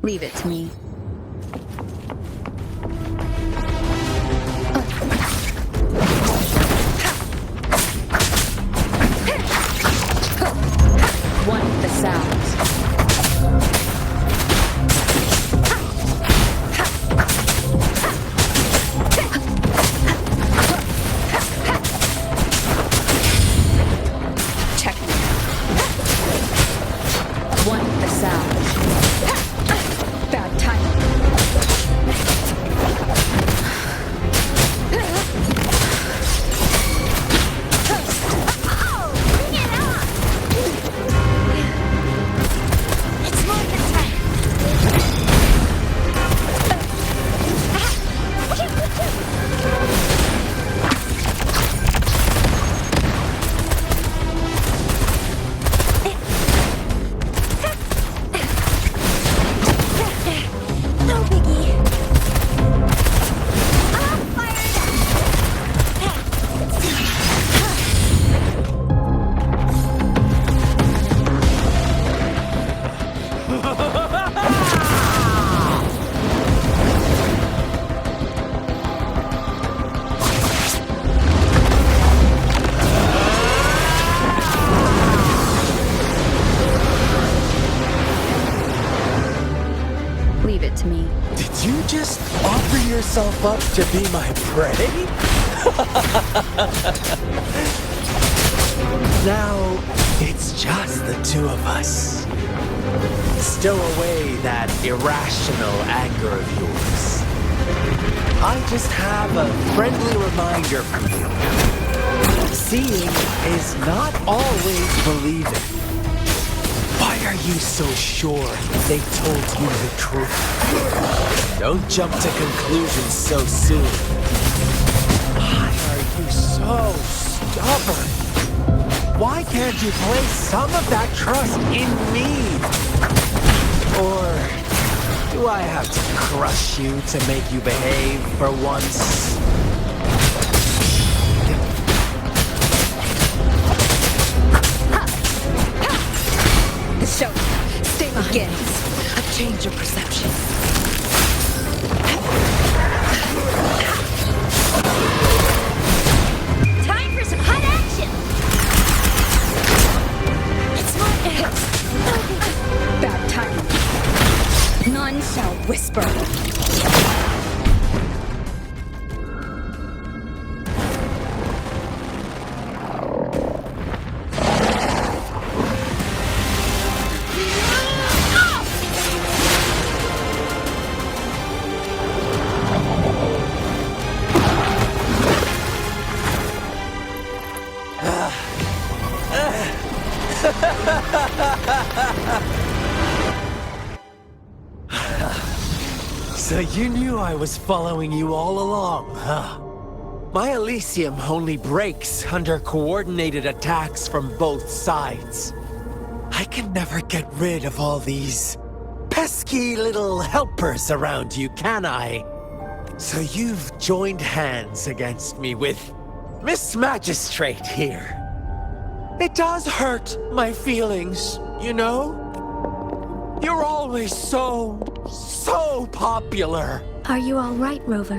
Leave it to me. One with the sounds. One with the sounds. Bad timing. Oh, bring it on! It's more than time. No biggie. I'm fired Leave it to me. Did you just offer yourself up to be my prey? Now, it's just the two of us. Stow away that irrational anger of yours. I just have a friendly reminder for you. Seeing is not always believing. Why are you so sure they told you the truth? Don't jump to conclusions so soon. Why are you so stubborn? Why can't you place some of that trust in me? Or do I have to crush you to make you behave for once? The show stay begins. A change of perception. time for some hot action! It's more Bad timing. None shall whisper. So you knew I was following you all along, huh? My Elysium only breaks under coordinated attacks from both sides. I can never get rid of all these pesky little helpers around you, can I? So you've joined hands against me with Miss Magistrate here. It does hurt my feelings, you know? You're always so popular. Are you all right, Rover?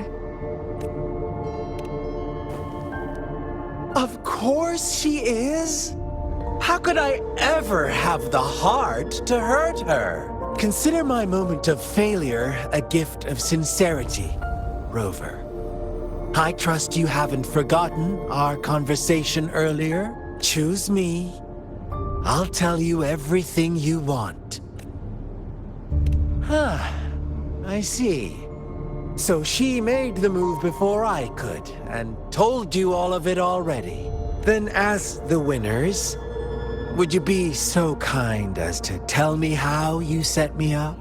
Of course she is. How could I ever have the heart to hurt her? Consider my moment of failure a gift of sincerity, Rover. I trust you haven't forgotten our conversation earlier. Choose me. I'll tell you everything you want. Huh. I see. So she made the move before I could, and told you all of it already. Then as the winners, would you be so kind as to tell me how you set me up?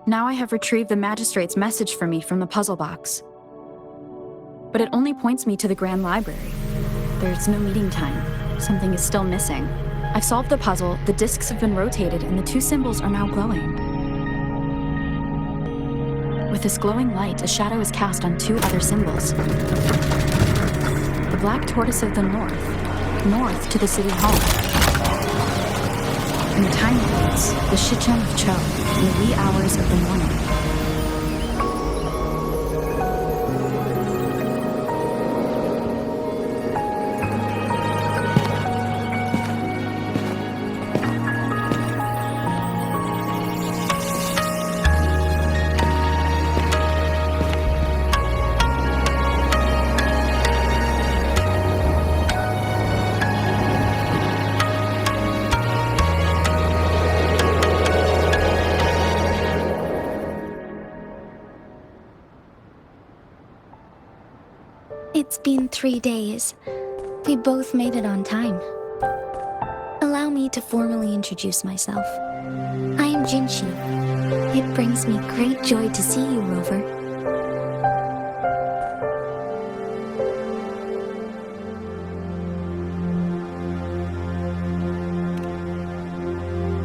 Now I have retrieved the Magistrate's message for me from the puzzle box. But it only points me to the Grand Library. There's no meeting time. Something is still missing. I've solved the puzzle, the discs have been rotated, and the two symbols are now glowing. With this glowing light, a shadow is cast on two other symbols. The black tortoise of the north to the city hall. And the tiny lights, the Shichum of Cho, in the wee hours of the morning. It's been 3 days. We both made it on time. Allow me to formally introduce myself. I am Jinshi. It brings me great joy to see you, Rover.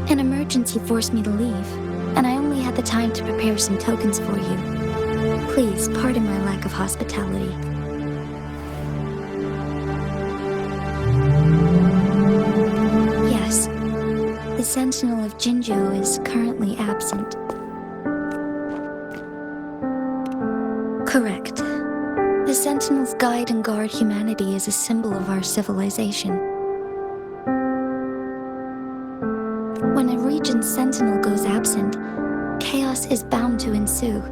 An emergency forced me to leave, and I only had the time to prepare some tokens for you. Please pardon my lack of hospitality. Yes, the Sentinel of Jinzhou is currently absent. Correct. The Sentinels guide and guard humanity as a symbol of our civilization. When a region's Sentinel goes absent, chaos is bound to ensue.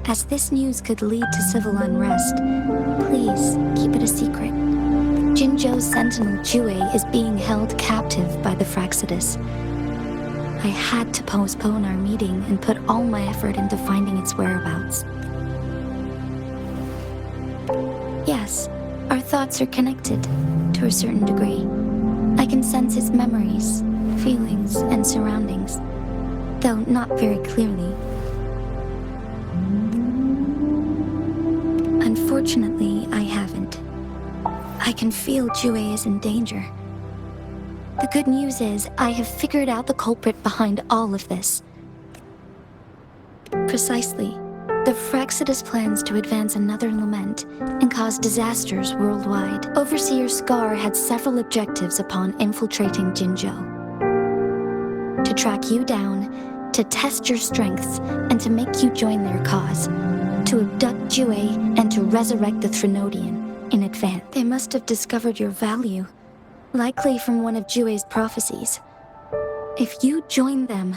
As this news could lead to civil unrest, please keep it a secret. Jinzhou's Sentinel Jue is being held captive by the Fraxidus. I had to postpone our meeting and put all my effort into finding its whereabouts. Yes, our thoughts are connected, to a certain degree. I can sense its memories, feelings, and surroundings, though not very clearly. Unfortunately, I haven't. I can feel Jue is in danger. The good news is, I have figured out the culprit behind all of this. Precisely, the Fraxidus plans to advance another lament and cause disasters worldwide. Overseer Scar had several objectives upon infiltrating Jinzhou. To track you down, to test your strengths, and to make you join their cause. To abduct Jue and to resurrect the Threnodian in advance. They must have discovered your value, likely from one of Jue's prophecies. If you join them,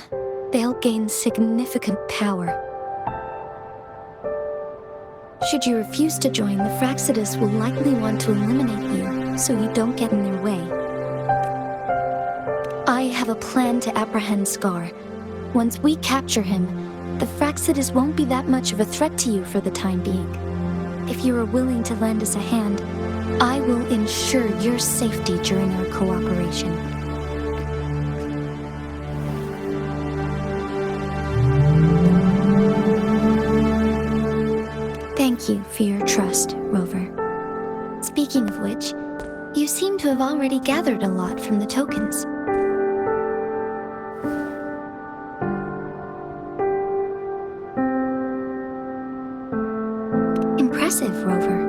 they'll gain significant power. Should you refuse to join, the Fraxidus will likely want to eliminate you, so you don't get in their way. I have a plan to apprehend Scar. Once we capture him, the Fraxidus won't be that much of a threat to you for the time being. If you are willing to lend us a hand, I will ensure your safety during our cooperation. Thank you for your trust, Rover. Speaking of which, you seem to have already gathered a lot from the tokens. Impressive, Rover.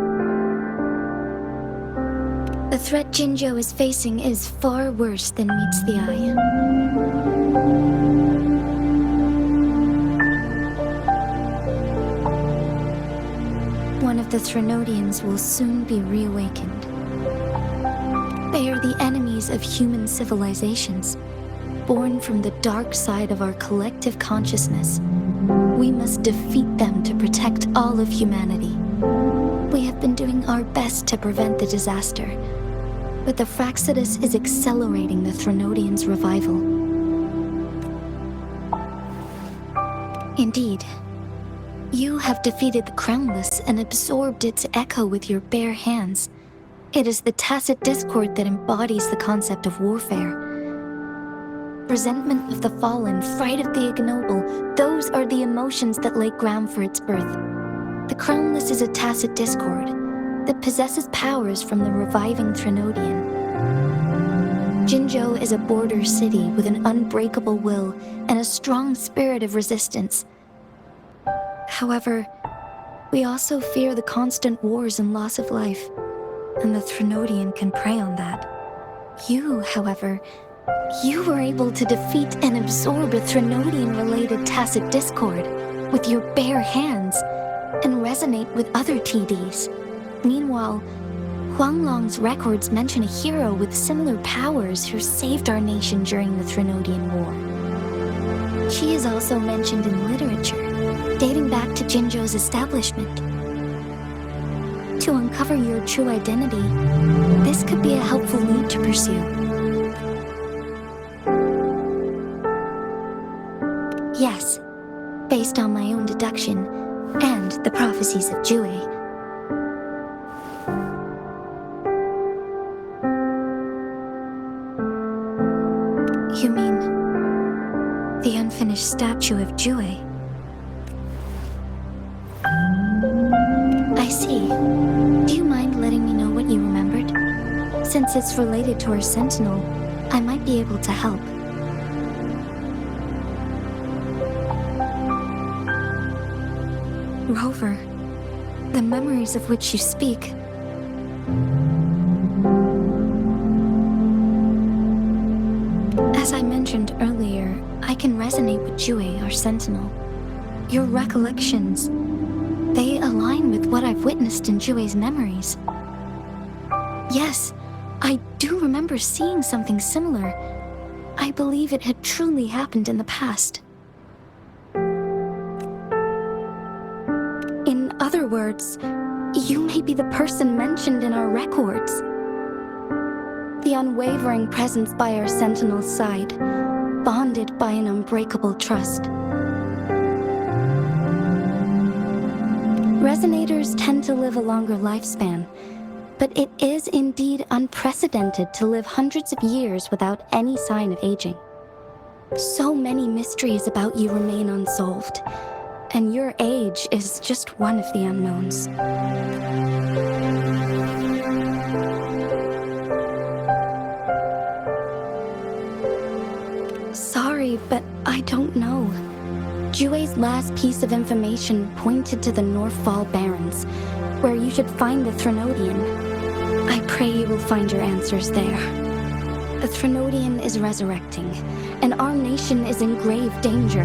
The threat Jinzhou is facing is far worse than meets the eye. One of the Threnodians will soon be reawakened. They are the enemies of human civilizations, born from the dark side of our collective consciousness. We must defeat them to protect all of humanity. We have been doing our best to prevent the disaster, but the Fraxidus is accelerating the Threnodians' revival. Indeed, you have defeated the Crownless and absorbed its echo with your bare hands. It is the tacit discord that embodies the concept of warfare. Resentment of the fallen, fright of the ignoble, those are the emotions that lay ground for its birth. The Crownless is a tacit discord that possesses powers from the reviving Threnodian. Jinzhou is a border city with an unbreakable will and a strong spirit of resistance. However, we also fear the constant wars and loss of life, and the Threnodian can prey on that. You, however, you were able to defeat and absorb a Threnodian-related tacit discord with your bare hands and resonate with other TDs. Meanwhile, Huanglong's records mention a hero with similar powers who saved our nation during the Threnodian War. She is also mentioned in literature, dating back to Jinzhou's establishment. To uncover your true identity, this could be a helpful lead to pursue. Yes, based on my own deduction and the prophecies of Jue. You mean the unfinished statue of Jue? I see. Do you mind letting me know what you remembered? Since it's related to our sentinel, I might be able to help. Rover, the memories of which you speak. As I mentioned earlier, I can resonate with Jue, our sentinel. Your recollections, they align with what I've witnessed in Jue's memories. Yes, I do remember seeing something similar. I believe it had truly happened in the past. In other words, you may be the person mentioned in our records. The unwavering presence by our sentinel's side, bonded by an unbreakable trust. Resonators tend to live a longer lifespan, but it is indeed unprecedented to live hundreds of years without any sign of aging. So many mysteries about you remain unsolved, and your age is just one of the unknowns. Sorry, but I don't know. Jue's last piece of information pointed to the Northfall Barrens, where you should find the Threnodian. I pray you will find your answers there. The Threnodian is resurrecting, and our nation is in grave danger.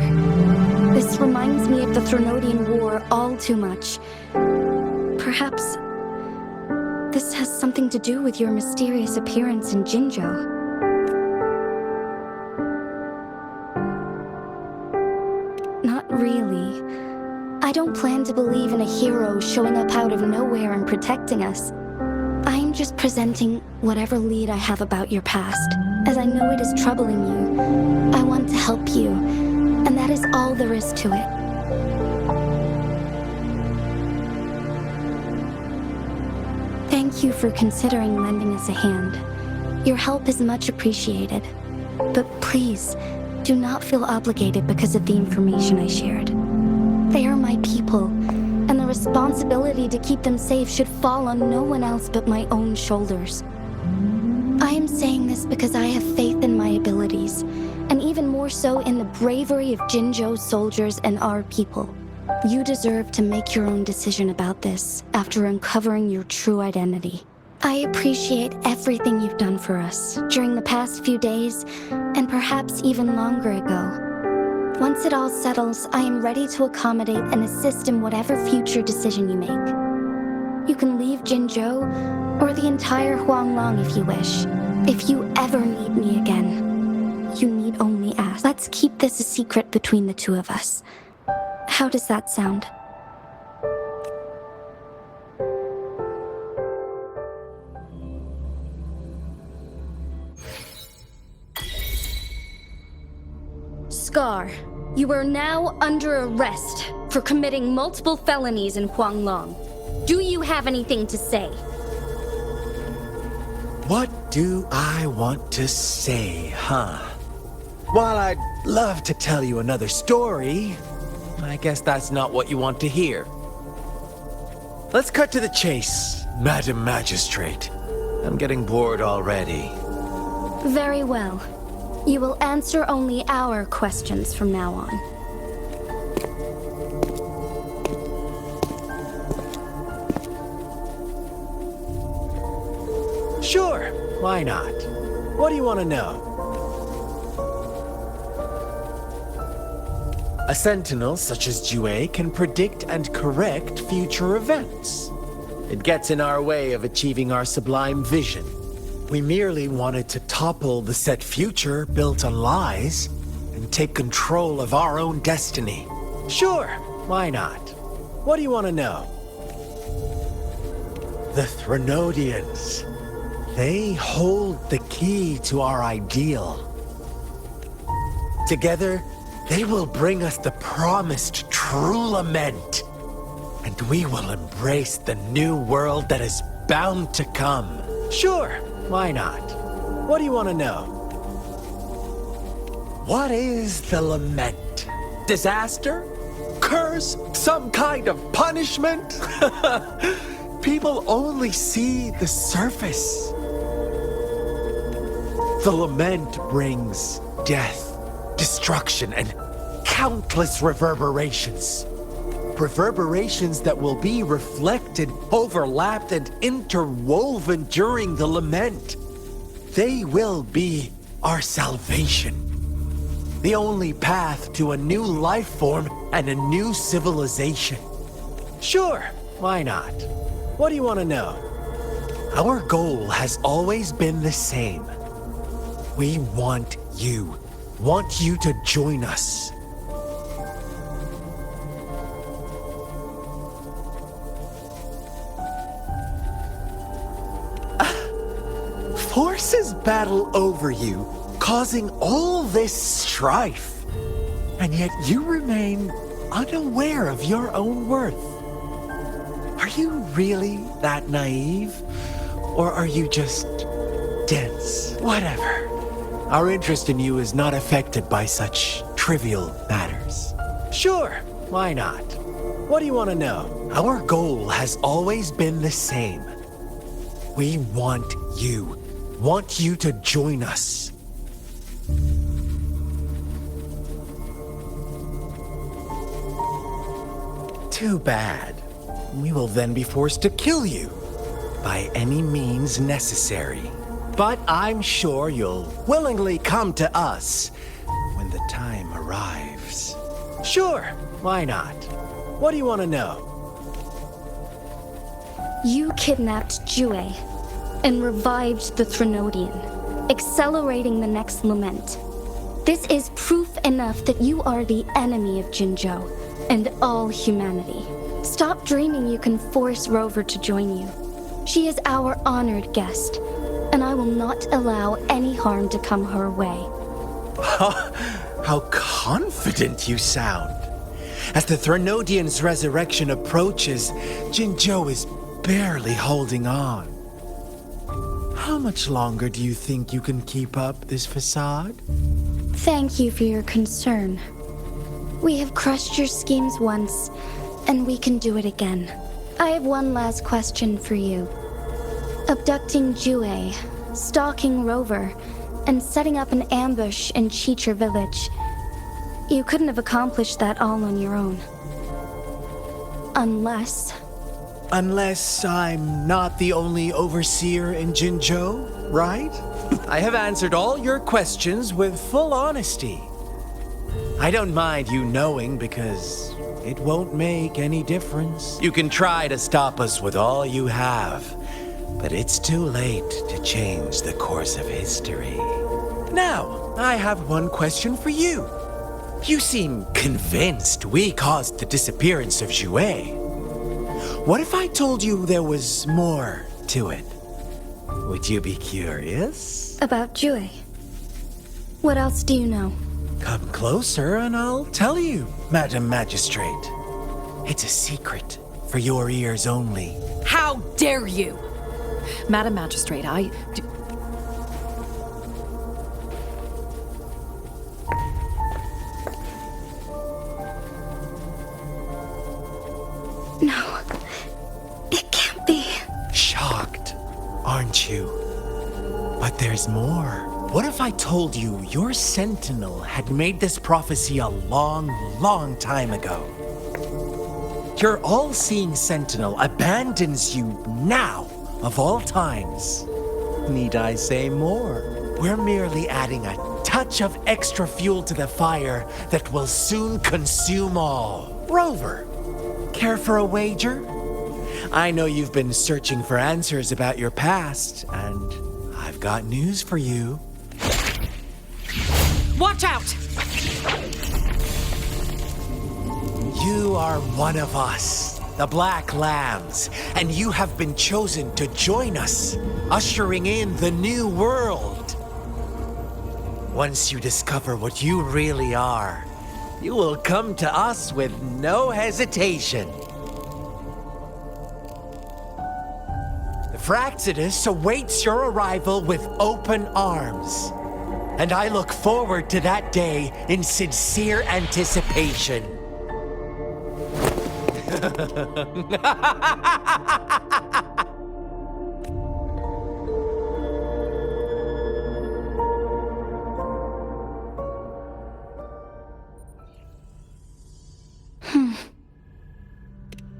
This reminds me of the Threnodian War all too much. Perhaps this has something to do with your mysterious appearance in Jinzhou. Not really. I don't plan to believe in a hero showing up out of nowhere and protecting us. I'm just presenting whatever lead I have about your past, as I know it is troubling you. I want to help you, and that is all there is to it. Thank you for considering lending us a hand. Your help is much appreciated. But please, do not feel obligated because of the information I shared. They are my people, and the responsibility to keep them safe should fall on no one else but my own shoulders. I am saying this because I have faith in my abilities, and even more so in the bravery of Jinzhou's soldiers and our people. You deserve to make your own decision about this after uncovering your true identity. I appreciate everything you've done for us during the past few days, and perhaps even longer ago. Once it all settles, I am ready to accommodate and assist in whatever future decision you make. You can leave Jinzhou, or the entire Huanglong if you wish. If you ever need me again, you need only ask. Let's keep this a secret between the two of us. How does that sound? Scar, you are now under arrest for committing multiple felonies in Huanglong. Do you have anything to say? What do I want to say, huh? While I'd love to tell you another story, I guess that's not what you want to hear. Let's cut to the chase, Madam Magistrate. I'm getting bored already. Very well. You will answer only our questions from now on. Sure, why not? What do you want to know? A sentinel such as Jue can predict and correct future events. It gets in our way of achieving our sublime vision. We merely wanted to topple the set future built on lies and take control of our own destiny. Sure, why not? What do you want to know? The Threnodians. They hold the key to our ideal. Together, they will bring us the promised true lament. And we will embrace the new world that is bound to come. Sure, why not? What do you want to know? What is the lament? Disaster? Curse? Some kind of punishment? People only see the surface. The lament brings death, destruction, and countless reverberations. Reverberations that will be reflected, overlapped, and interwoven during the lament. They will be our salvation. The only path to a new life form and a new civilization. Sure, why not? What do you want to know? Our goal has always been the same. We want you to join us. Forces battle over you, causing all this strife. And yet you remain unaware of your own worth. Are you really that naive? Or are you just dense? Whatever. Our interest in you is not affected by such trivial matters. Sure, why not? What do you want to know? Our goal has always been the same. We want you to join us. Too bad. We will then be forced to kill you by any means necessary. But I'm sure you'll willingly come to us when the time arrives. Sure, why not? What do you want to know? You kidnapped Jue and revived the Threnodian, accelerating the next lament. This is proof enough that you are the enemy of Jinzhou and all humanity. Stop dreaming you can force Rover to join you. She is our honored guest, and I will not allow any harm to come her way. How confident you sound. As the Threnodian's resurrection approaches, Jinzhou is barely holding on. How much longer do you think you can keep up this facade? Thank you for your concern. We have crushed your schemes once, and we can do it again. I have one last question for you. Abducting Jue, stalking Rover, and setting up an ambush in Cheecher village. You couldn't have accomplished that all on your own. Unless I'm not the only overseer in Jinzhou, right? I have answered all your questions with full honesty. I don't mind you knowing because it won't make any difference. You can try to stop us with all you have, but it's too late to change the course of history. Now, I have one question for you. You seem convinced we caused the disappearance of Jue. What if I told you there was more to it? Would you be curious? about Jue. What else do you know? Come closer and I'll tell you, Madam Magistrate. It's a secret for your ears only. How dare you! Madam Magistrate, No, it can't be. Shocked, aren't you? But there's more. What if I told you your sentinel had made this prophecy a long, long time ago? Your all-seeing sentinel abandons you now, of all times. Need I say more? We're merely adding a touch of extra fuel to the fire that will soon consume all. Rover, care for a wager? I know you've been searching for answers about your past, and I've got news for you. Watch out! You are one of us, the Black Lambs, and you have been chosen to join us, ushering in the new world. Once you discover what you really are, you will come to us with no hesitation. The Fraxidus awaits your arrival with open arms, and I look forward to that day in sincere anticipation.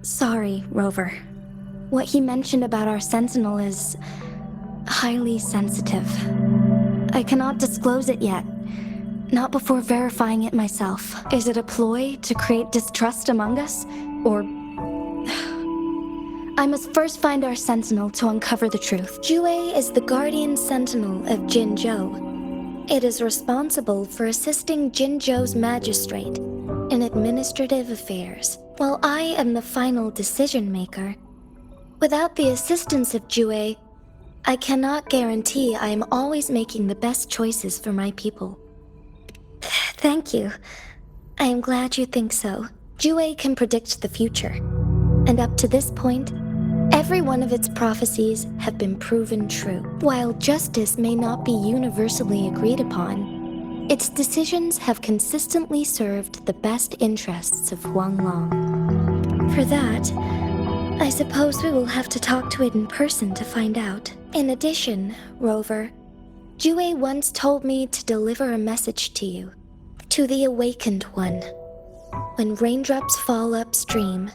Sorry, Rover. What he mentioned about our sentinel is highly sensitive. I cannot disclose it yet. Not before verifying it myself. Is it a ploy to create distrust among us? Or... I must first find our sentinel to uncover the truth. Jue is the guardian sentinel of Jinzhou. It is responsible for assisting Jinzhou's magistrate in administrative affairs, while I am the final decision maker. Without the assistance of Jue, I cannot guarantee I am always making the best choices for my people. Thank you. I am glad you think so. Jue can predict the future. And up to this point, every one of its prophecies have been proven true. While justice may not be universally agreed upon, its decisions have consistently served the best interests of Huanglong. For that, I suppose we will have to talk to it in person to find out. In addition, Rover, Jue once told me to deliver a message to you, to the Awakened One. When raindrops fall upstream,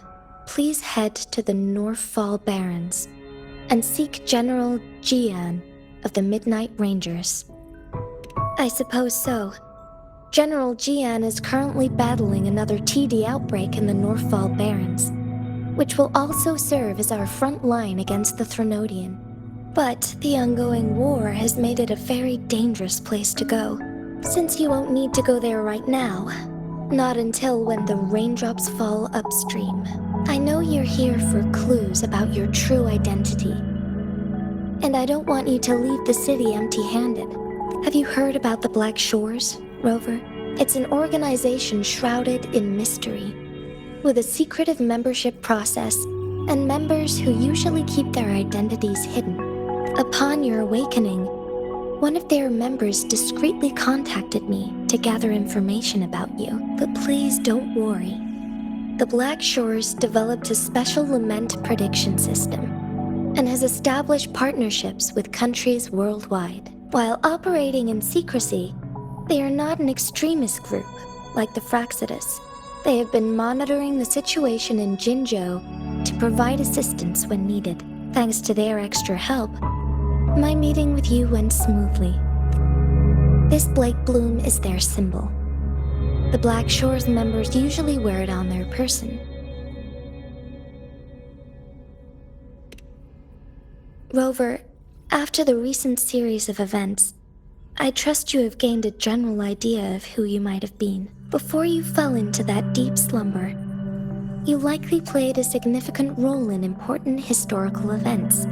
please head to the Northfall Barrens and seek General Jian of the Midnight Rangers. I suppose so. General Jian is currently battling another TD outbreak in the Northfall Barrens, which will also serve as our front line against the Threnodian. But the ongoing war has made it a very dangerous place to go. Since you won't need to go there right now, not until when the raindrops fall upstream. I know you're here for clues about your true identity. And I don't want you to leave the city empty-handed. Have you heard about the Black Shores, Rover? It's an organization shrouded in mystery, with a secretive membership process and members who usually keep their identities hidden. Upon your awakening, one of their members discreetly contacted me to gather information about you. But please don't worry. The Black Shores developed a special lament prediction system and has established partnerships with countries worldwide. While operating in secrecy, they are not an extremist group like the Fraxidus. They have been monitoring the situation in Jinzhou to provide assistance when needed. Thanks to their extra help, my meeting with you went smoothly. This Blake Bloom is their symbol. The Black Shores members usually wear it on their person. Rover, after the recent series of events, I trust you have gained a general idea of who you might have been. Before you fell into that deep slumber, you likely played a significant role in important historical events,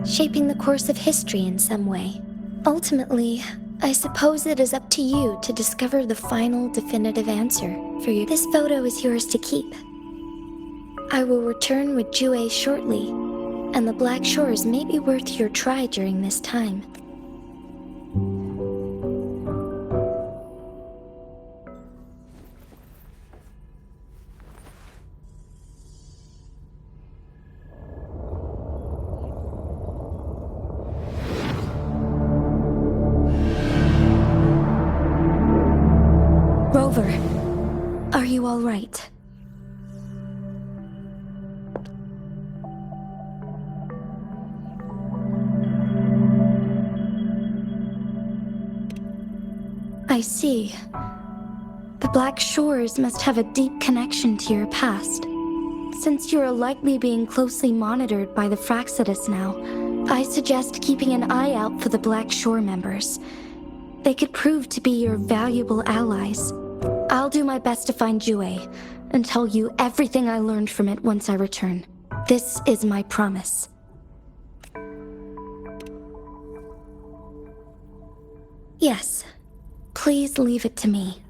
shaping the course of history in some way. Ultimately, I suppose it is up to you to discover the final definitive answer for you. This photo is yours to keep. I will return with Jue shortly, and the Black Shores may be worth your try during this time. all right? I see. The Black Shores must have a deep connection to your past. Since you are likely being closely monitored by the Fraxidus now, I suggest keeping an eye out for the Black Shore members. They could prove to be your valuable allies. I'll do my best to find Jue and tell you everything I learned from it once I return. This is my promise. Yes. Please leave it to me.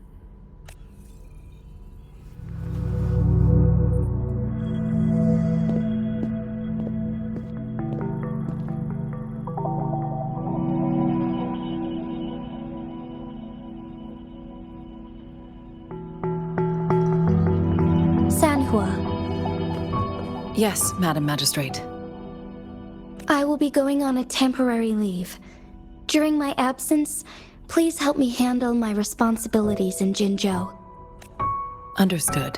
Sanhua. Yes, Madam Magistrate. I will be going on a temporary leave. During my absence, please help me handle my responsibilities in Jinzhou. Understood.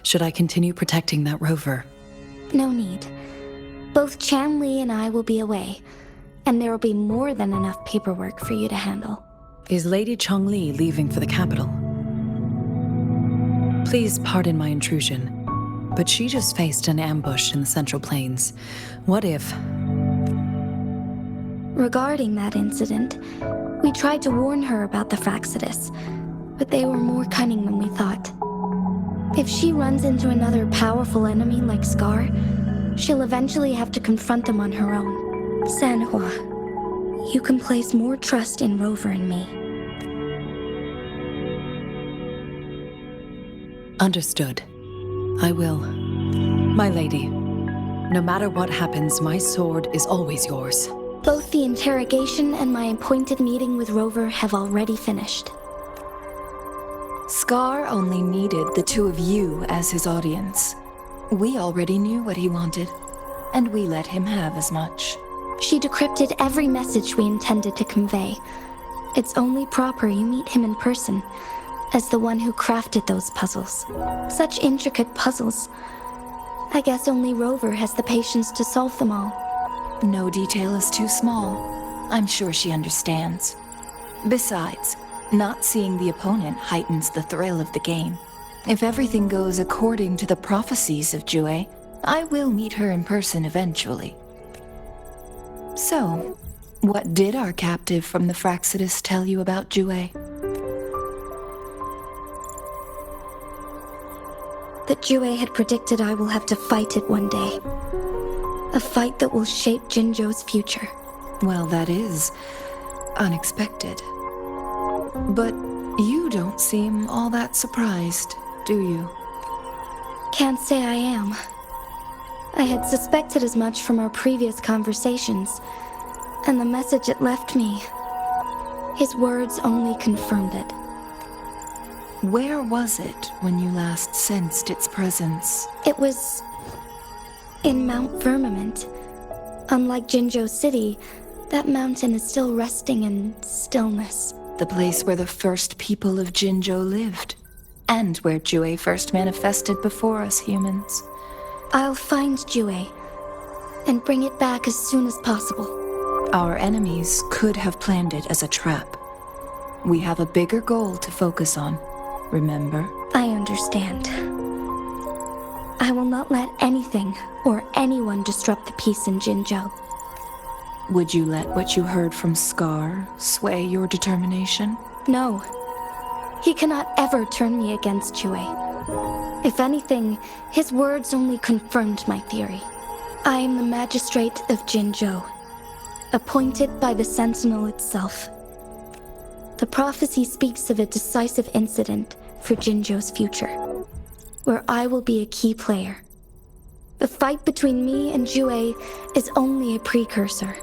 Should I continue protecting that rover? No need. Both Chanli and I will be away, and there will be more than enough paperwork for you to handle. Is Lady Chongli leaving for the capital? Please pardon my intrusion, but she just faced an ambush in the Central Plains. What if... Regarding that incident, we tried to warn her about the Fraxidus, but they were more cunning than we thought. If she runs into another powerful enemy like Scar, she'll eventually have to confront them on her own. Sanhua, you can place more trust in Rover and me. Understood. I will. My lady, no matter what happens, my sword is always yours. Both the interrogation and my appointed meeting with Rover have already finished. Scar only needed the two of you as his audience. We already knew what he wanted, and we let him have as much. She decrypted every message we intended to convey. It's only proper you meet him in person, as the one who crafted those puzzles. Such intricate puzzles. I guess only Rover has the patience to solve them all. No detail is too small. I'm sure she understands. Besides, not seeing the opponent heightens the thrill of the game. If everything goes according to the prophecies of Jue, I will meet her in person eventually. So, what did our captive from the Fraxidus tell you about Jue? That Jue had predicted I will have to fight it one day. A fight that will shape Jinzhou's future. Well, that is unexpected. But you don't seem all that surprised, do you? Can't say I am. I had suspected as much from our previous conversations, and the message it left me, his words only confirmed it. Where was it when you last sensed its presence? It was in Mount Firmament. Unlike Jinzhou City, that mountain is still resting in stillness. The place where the first people of Jinzhou lived, and where Jue first manifested before us humans. I'll find Jue, and bring it back as soon as possible. Our enemies could have planned it as a trap. We have a bigger goal to focus on, remember? I understand. I will not let anything or anyone disrupt the peace in Jinzhou. Would you let what you heard from Scar sway your determination? No. He cannot ever turn me against Jue. If anything, his words only confirmed my theory. I am the magistrate of Jinzhou, appointed by the Sentinel itself. The prophecy speaks of a decisive incident for Jinzhou's future, where I will be a key player. The fight between me and Jue is only a precursor.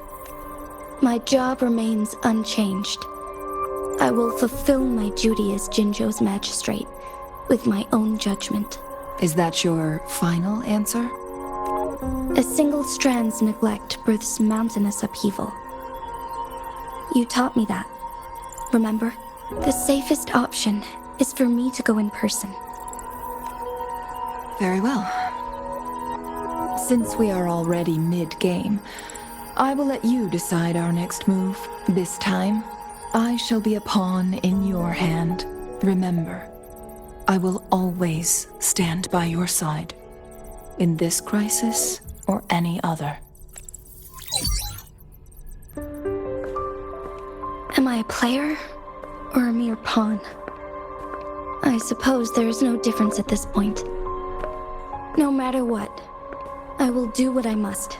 My job remains unchanged. I will fulfill my duty as Jinzhou's magistrate with my own judgment. Is that your final answer? A single strand's neglect births mountainous upheaval. You taught me that. Remember? The safest option is for me to go in person. Very well. Since we are already mid-game, I will let you decide our next move. This time, I shall be a pawn in your hand. Remember, I will always stand by your side, in this crisis or any other. Am I a player or a mere pawn? I suppose there is no difference at this point. No matter what, I will do what I must.